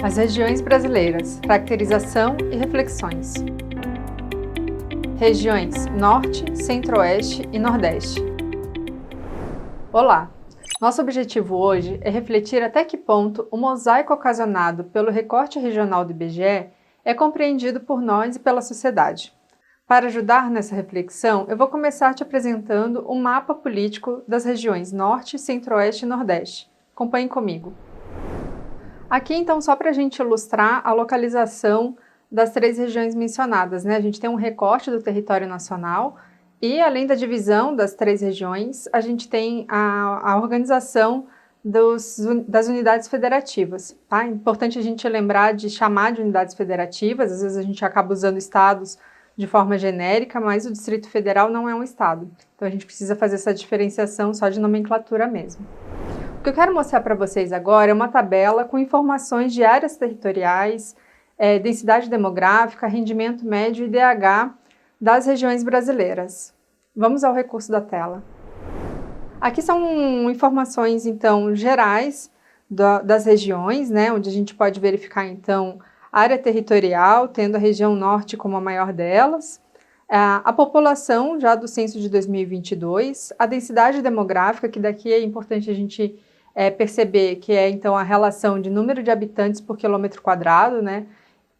As regiões brasileiras, caracterização e reflexões. Regiões Norte, Centro-Oeste e Nordeste. Olá! Nosso objetivo hoje é refletir até que ponto o mosaico ocasionado pelo recorte regional do IBGE é compreendido por nós e pela sociedade. Para ajudar nessa reflexão, eu vou começar te apresentando o mapa político das regiões Norte, Centro-Oeste e Nordeste. Acompanhe comigo. Aqui, então, só para a gente ilustrar a localização das três regiões mencionadas, né? A gente tem um recorte do território nacional e, além da divisão das três regiões, a gente tem a organização das unidades federativas, tá? É importante a gente lembrar de chamar de unidades federativas, às vezes a gente acaba usando estados de forma genérica, mas o Distrito Federal não é um estado. Então, a gente precisa fazer essa diferenciação só de nomenclatura mesmo. O que eu quero mostrar para vocês agora é uma tabela com informações de áreas territoriais, densidade demográfica, rendimento médio e IDH das regiões brasileiras. Vamos ao recurso da tela. Aqui são informações, então, gerais das regiões, né, onde a gente pode verificar, então, a área territorial, tendo a região norte como a maior delas, a população já do censo de 2022, a densidade demográfica, que daqui é importante a gente perceber que é, então, a relação de número de habitantes por quilômetro quadrado, né?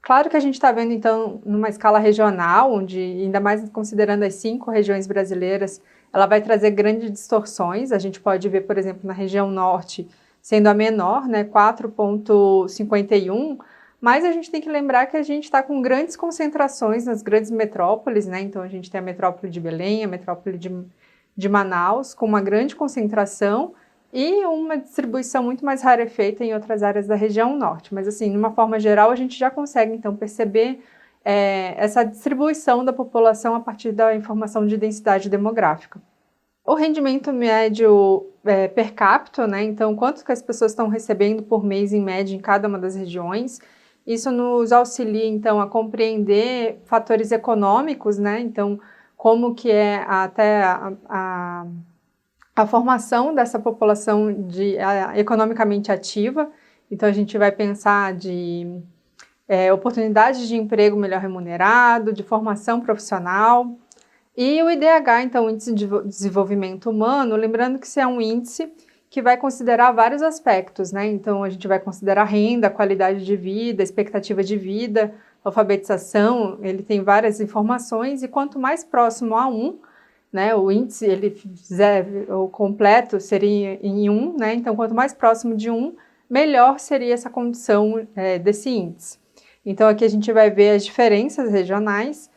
Claro que a gente está vendo, então, numa escala regional, onde, ainda mais considerando as 5 regiões brasileiras, ela vai trazer grandes distorções. A gente pode ver, por exemplo, na região norte, sendo a menor, né, 4,51, mas a gente tem que lembrar que a gente está com grandes concentrações nas grandes metrópoles, né? Então, a gente tem a metrópole de Belém, a metrópole de Manaus, com uma grande concentração, e uma distribuição muito mais rarefeita em outras áreas da região norte. Mas, assim, de uma forma geral, a gente já consegue, então, perceber essa distribuição da população a partir da informação de densidade demográfica. O rendimento médio per capita, né? Então, quanto que as pessoas estão recebendo por mês, em média, em cada uma das regiões. Isso nos auxilia, então, a compreender fatores econômicos, né? Então, como que é até a formação dessa população economicamente ativa. Então, a gente vai pensar de oportunidades de emprego melhor remunerado, de formação profissional. E o IDH, então, o Índice de Desenvolvimento Humano, lembrando que isso é um índice que vai considerar vários aspectos, né? Então, a gente vai considerar renda, qualidade de vida, expectativa de vida, alfabetização, ele tem várias informações, e quanto mais próximo a 1, né, o índice, o completo seria em 1, né? Então, quanto mais próximo de 1, melhor seria essa condição desse índice. Então, aqui a gente vai ver as diferenças regionais,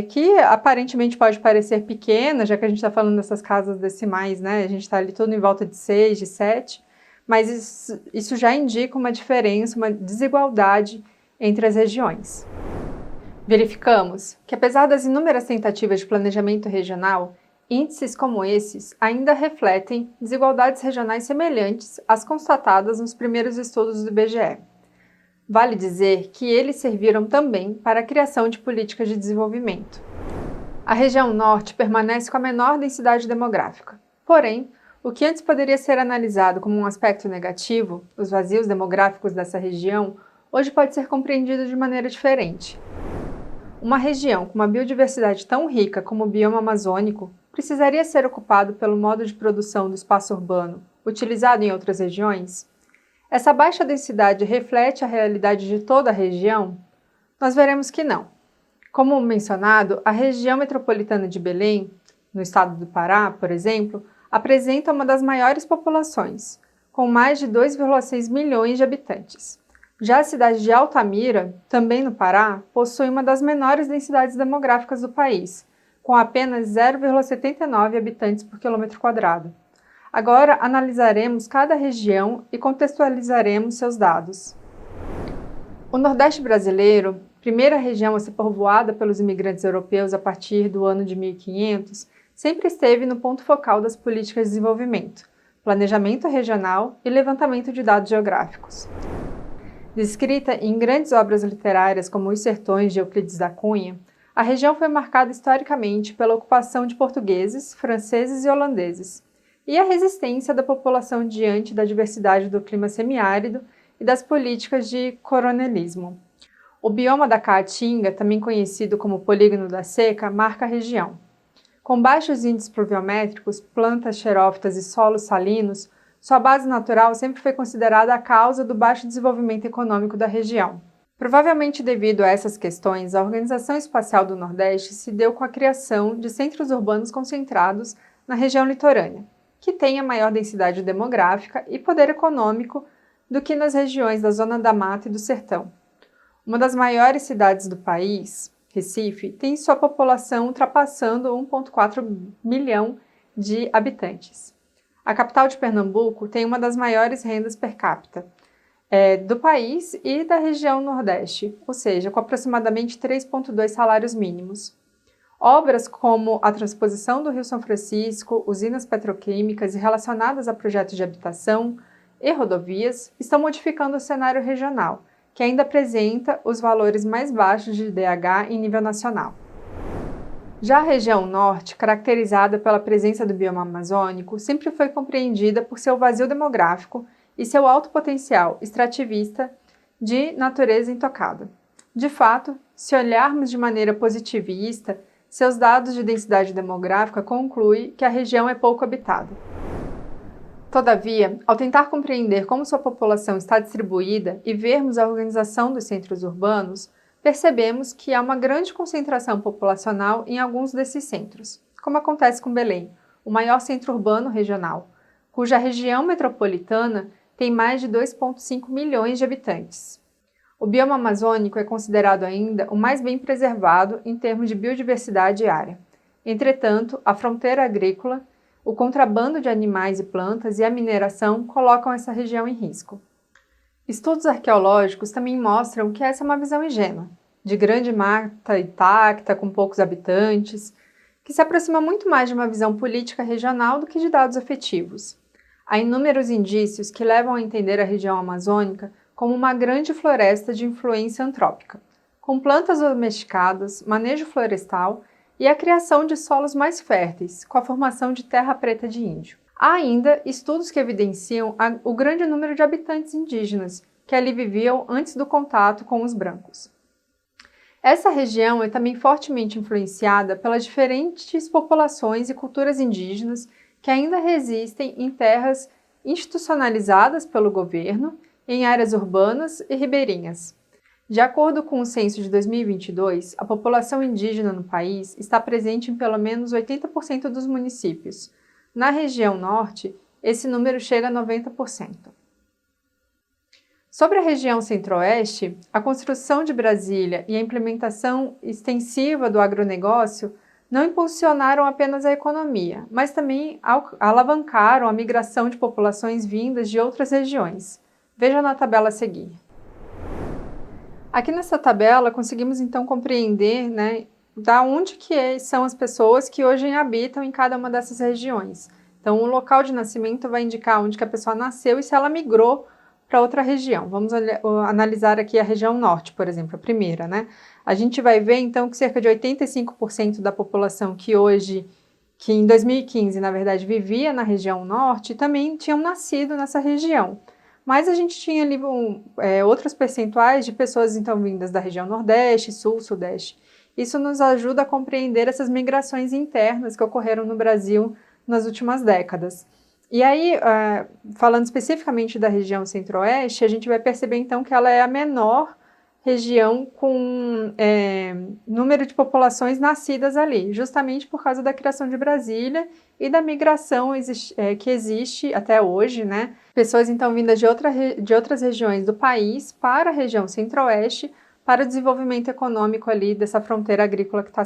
que aparentemente pode parecer pequena, já que a gente está falando dessas casas decimais, né? A gente está ali tudo em volta de 6, de 7, mas isso já indica uma diferença, uma desigualdade entre as regiões. Verificamos que, apesar das inúmeras tentativas de planejamento regional, índices como esses ainda refletem desigualdades regionais semelhantes às constatadas nos primeiros estudos do IBGE. Vale dizer que eles serviram também para a criação de políticas de desenvolvimento. A região norte permanece com a menor densidade demográfica. Porém, o que antes poderia ser analisado como um aspecto negativo, os vazios demográficos dessa região, hoje pode ser compreendido de maneira diferente. Uma região com uma biodiversidade tão rica como o bioma amazônico precisaria ser ocupado pelo modo de produção do espaço urbano utilizado em outras regiões? Essa baixa densidade reflete a realidade de toda a região? Nós veremos que não. Como mencionado, a região metropolitana de Belém, no estado do Pará, por exemplo, apresenta uma das maiores populações, com mais de 2,6 milhões de habitantes. Já a cidade de Altamira, também no Pará, possui uma das menores densidades demográficas do país, com apenas 0,79 habitantes por quilômetro quadrado. Agora analisaremos cada região e contextualizaremos seus dados. O Nordeste brasileiro, primeira região a ser povoada pelos imigrantes europeus a partir do ano de 1500, sempre esteve no ponto focal das políticas de desenvolvimento, planejamento regional e levantamento de dados geográficos. Descrita em grandes obras literárias como Os Sertões de Euclides da Cunha, a região foi marcada historicamente pela ocupação de portugueses, franceses e holandeses, e a resistência da população diante da diversidade do clima semiárido e das políticas de coronelismo. O bioma da Caatinga, também conhecido como Polígono da Seca, marca a região. Com baixos índices pluviométricos, plantas xerófitas e solos salinos, sua base natural sempre foi considerada a causa do baixo desenvolvimento econômico da região. Provavelmente devido a essas questões, a Organização Espacial do Nordeste se deu com a criação de centros urbanos concentrados na região litorânea, que tem a maior densidade demográfica e poder econômico do que nas regiões da Zona da Mata e do Sertão. Uma das maiores cidades do país, Recife, tem sua população ultrapassando 1,4 milhão de habitantes. A capital de Pernambuco tem uma das maiores rendas per capita do país e da região Nordeste, ou seja, com aproximadamente 3,2 salários mínimos. Obras como a transposição do Rio São Francisco, usinas petroquímicas e relacionadas a projetos de habitação e rodovias estão modificando o cenário regional, que ainda apresenta os valores mais baixos de IDH em nível nacional. Já a região norte, caracterizada pela presença do bioma amazônico, sempre foi compreendida por seu vazio demográfico e seu alto potencial extrativista de natureza intocada. De fato, se olharmos de maneira positivista, seus dados de densidade demográfica concluem que a região é pouco habitada. Todavia, ao tentar compreender como sua população está distribuída e vermos a organização dos centros urbanos, percebemos que há uma grande concentração populacional em alguns desses centros, como acontece com Belém, o maior centro urbano regional, cuja região metropolitana tem mais de 2,5 milhões de habitantes. O bioma amazônico é considerado ainda o mais bem preservado em termos de biodiversidade e área. Entretanto, a fronteira agrícola, o contrabando de animais e plantas e a mineração colocam essa região em risco. Estudos arqueológicos também mostram que essa é uma visão ingênua, de grande mata intacta, com poucos habitantes, que se aproxima muito mais de uma visão política regional do que de dados efetivos. Há inúmeros indícios que levam a entender a região amazônica como uma grande floresta de influência antrópica, com plantas domesticadas, manejo florestal e a criação de solos mais férteis, com a formação de terra preta de índio. Há ainda estudos que evidenciam o grande número de habitantes indígenas que ali viviam antes do contato com os brancos. Essa região é também fortemente influenciada pelas diferentes populações e culturas indígenas que ainda resistem em terras institucionalizadas pelo governo, em áreas urbanas e ribeirinhas. De acordo com o censo de 2022, a população indígena no país está presente em pelo menos 80% dos municípios. Na região norte, esse número chega a 90%. Sobre a região centro-oeste, a construção de Brasília e a implementação extensiva do agronegócio não impulsionaram apenas a economia, mas também alavancaram a migração de populações vindas de outras regiões. Veja na tabela a seguir. Aqui nessa tabela conseguimos então compreender, da onde são as pessoas que hoje habitam em cada uma dessas regiões. Então o local de nascimento vai indicar onde que a pessoa nasceu e se ela migrou para outra região. Vamos analisar aqui a região norte, por exemplo, a primeira, A gente vai ver então que cerca de 85% da população que em 2015, na verdade, vivia na região norte, também tinham nascido nessa região. Mas a gente tinha ali outros percentuais de pessoas então vindas da região Nordeste, Sul, Sudeste. Isso nos ajuda a compreender essas migrações internas que ocorreram no Brasil nas últimas décadas. E aí, falando especificamente da região Centro-Oeste, a gente vai perceber então que ela é a menor região com número de populações nascidas ali, justamente por causa da criação de Brasília e da migração que existe até hoje, Pessoas então vindas de outras regiões do país para a região Centro-Oeste para o desenvolvimento econômico ali dessa fronteira agrícola que está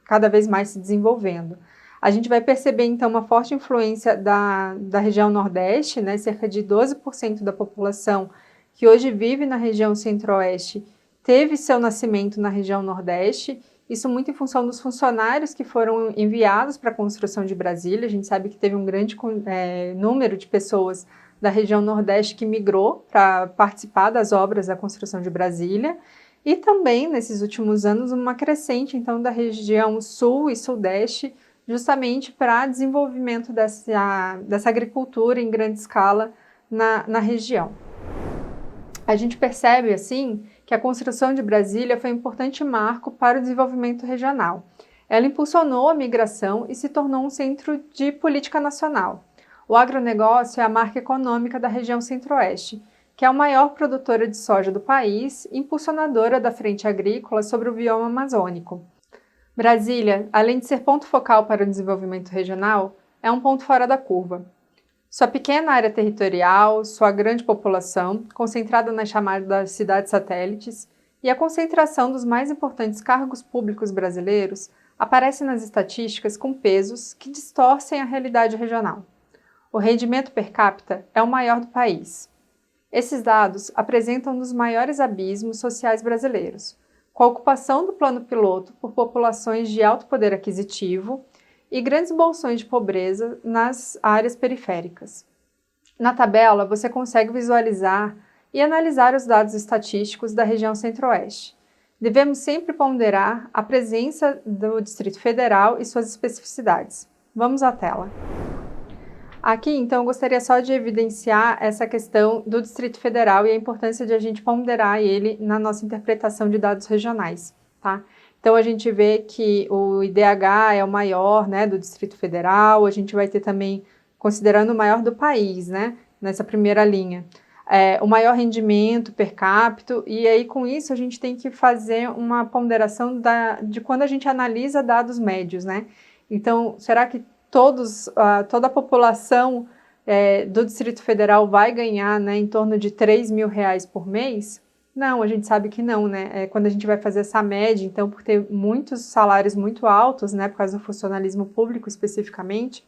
cada vez mais se desenvolvendo. A gente vai perceber então uma forte influência da região Nordeste, cerca de 12% da população que hoje vive na região Centro-Oeste teve seu nascimento na região Nordeste, isso muito em função dos funcionários que foram enviados para a construção de Brasília. A gente sabe que teve um grande número de pessoas da região Nordeste que migrou para participar das obras da construção de Brasília, e também, nesses últimos anos, uma crescente então da região Sul e Sudeste, justamente para desenvolvimento dessa agricultura em grande escala na região. A gente percebe, assim, que a construção de Brasília foi um importante marco para o desenvolvimento regional. Ela impulsionou a migração e se tornou um centro de política nacional. O agronegócio é a marca econômica da região Centro-Oeste, que é a maior produtora de soja do país e impulsionadora da frente agrícola sobre o bioma amazônico. Brasília, além de ser ponto focal para o desenvolvimento regional, é um ponto fora da curva. Sua pequena área territorial, sua grande população, concentrada nas chamadas cidades satélites, e a concentração dos mais importantes cargos públicos brasileiros aparece nas estatísticas com pesos que distorcem a realidade regional. O rendimento per capita é o maior do país. Esses dados apresentam um dos maiores abismos sociais brasileiros, com a ocupação do plano piloto por populações de alto poder aquisitivo e grandes bolsões de pobreza nas áreas periféricas. Na tabela, você consegue visualizar e analisar os dados estatísticos da região Centro-Oeste. Devemos sempre ponderar a presença do Distrito Federal e suas especificidades. Vamos à tela. Aqui, então, eu gostaria só de evidenciar essa questão do Distrito Federal e a importância de a gente ponderar ele na nossa interpretação de dados regionais, tá? Então, a gente vê que o IDH é o maior, né, do Distrito Federal, a gente vai ter também, considerando o maior do país, né, nessa primeira linha, o maior rendimento per capita, e aí com isso a gente tem que fazer uma ponderação de quando a gente analisa dados médios, né? Então, será que toda a população do Distrito Federal vai ganhar, né, em torno de R$3.000 por mês? Não, a gente sabe que não, né? Quando a gente vai fazer essa média, então, por ter muitos salários muito altos, né, por causa do funcionalismo público especificamente,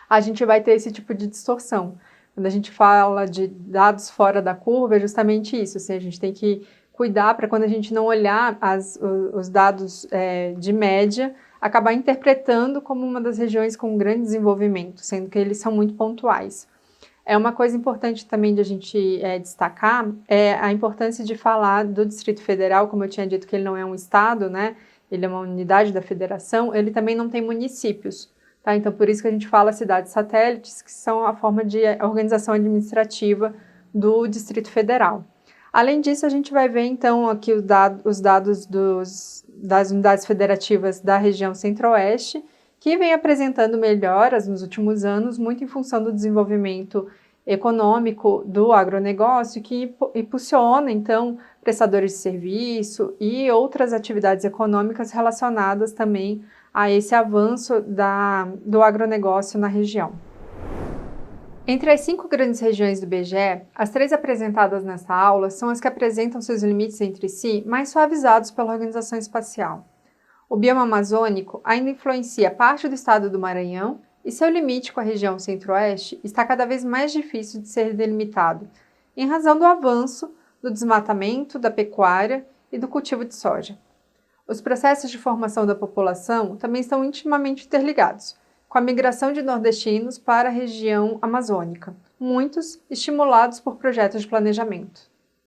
a gente vai ter esse tipo de distorção. Quando a gente fala de dados fora da curva, é justamente isso, assim, a gente tem que cuidar para quando a gente não olhar os dados de média, acabar interpretando como uma das regiões com grande desenvolvimento, sendo que eles são muito pontuais. Uma coisa importante também de a gente destacar é a importância de falar do Distrito Federal, como eu tinha dito que ele não é um estado, né? Ele é uma unidade da federação, ele também não tem municípios, tá? Então, por isso que a gente fala cidades satélites, que são a forma de organização administrativa do Distrito Federal. Além disso, a gente vai ver, então, aqui os dados das unidades federativas da região Centro-Oeste, que vem apresentando melhoras nos últimos anos, muito em função do desenvolvimento econômico do agronegócio, que impulsiona, então, prestadores de serviço e outras atividades econômicas relacionadas também a esse avanço do agronegócio na região. Entre as 5 grandes regiões do IBGE, as 3 apresentadas nesta aula são as que apresentam seus limites entre si mais suavizados pela Organização Espacial. O bioma amazônico ainda influencia parte do estado do Maranhão e seu limite com a região Centro-Oeste está cada vez mais difícil de ser delimitado, em razão do avanço do desmatamento, da pecuária e do cultivo de soja. Os processos de formação da população também estão intimamente interligados, com a migração de nordestinos para a região amazônica, muitos estimulados por projetos de planejamento.